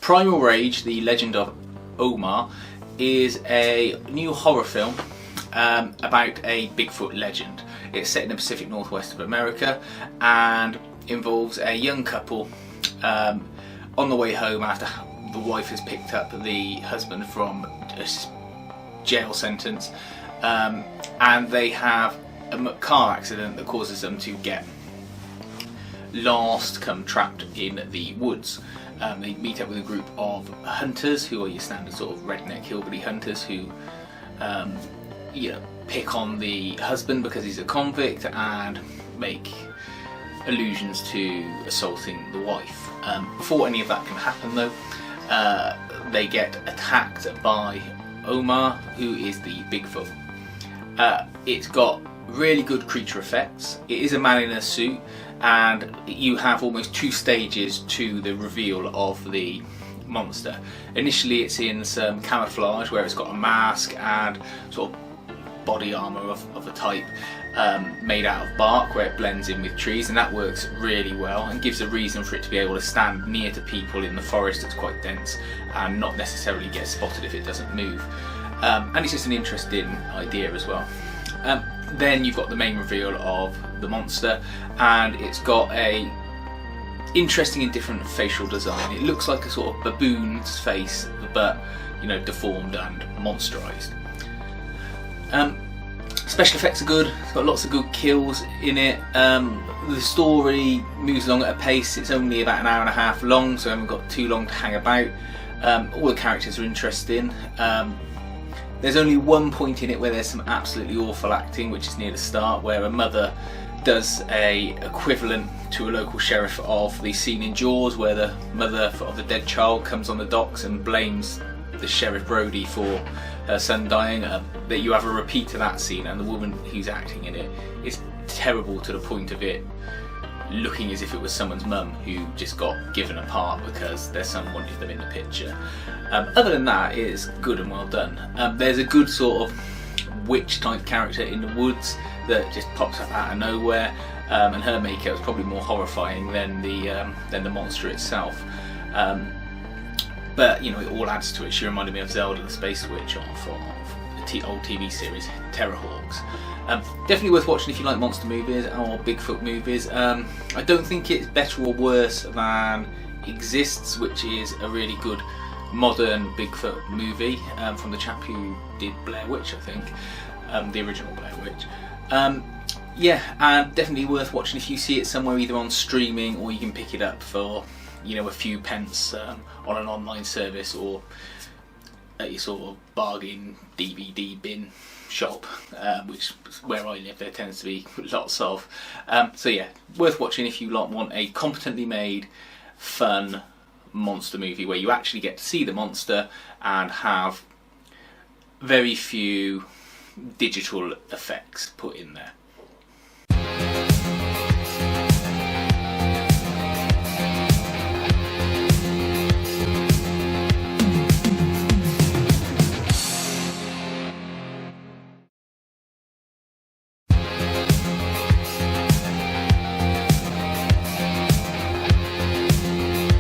Primal Rage, The Legend of Omar, is a new horror film about a Bigfoot legend. It's set in the Pacific Northwest of America and involves a young couple on the way home after the wife has picked up the husband from a jail sentence, and they have a car accident that causes them to get lost, come trapped in the woods. They meet up with a group of hunters who are your standard sort of redneck hillbilly hunters who pick on the husband because he's a convict and make allusions to assaulting the wife. Before any of that can happen though, they get attacked by Omar, who is the Bigfoot. It's got really good creature effects. It is a man in a suit, and you have almost 2 stages to the reveal of the monster. Initially it's in some camouflage where it's got a mask and sort of body armour of a type made out of bark where it blends in with trees, and that works really well and gives a reason for it to be able to stand near to people in the forest that's quite dense and not necessarily get spotted if it doesn't move. And it's just an interesting idea as well. Then you've got the main reveal of the monster, and it's got a interesting and different facial design. It looks like a sort of baboon's face, but deformed and monsterized. Special effects are good. It's got lots of good kills in it. The story moves along at a pace. It's only about an hour and a half long, so I haven't got too long to hang about. All the characters are interesting. There's only one point in it where there's some absolutely awful acting, which is near the start, where a mother does a equivalent to a local sheriff of the scene in Jaws where the mother of the dead child comes on the docks and blames the Sheriff Brody for her son dying. That you have a repeat of that scene, and the woman who's acting in it is terrible to the point of it looking as if it was someone's mum who just got given a part because their son wanted them in the picture. Other than that, it is good and well done. There's a good sort of witch type character in the woods that just pops up out of nowhere, and her makeup is probably more horrifying than the monster itself. But it all adds to it. She reminded me of Zelda the Space Witch from the old TV series Terrorhawks. Definitely worth watching if you like monster movies or Bigfoot movies. I don't think it's better or worse than Exists, which is a really good modern Bigfoot movie from the chap who did Blair Witch, I think, the original Blair Witch. And definitely worth watching if you see it somewhere either on streaming or you can pick it up for a few pence on an online service or at your sort of bargain DVD bin shop, which where I live there tends to be lots of. Worth watching if you want a competently made, fun monster movie where you actually get to see the monster and have very few digital effects put in there.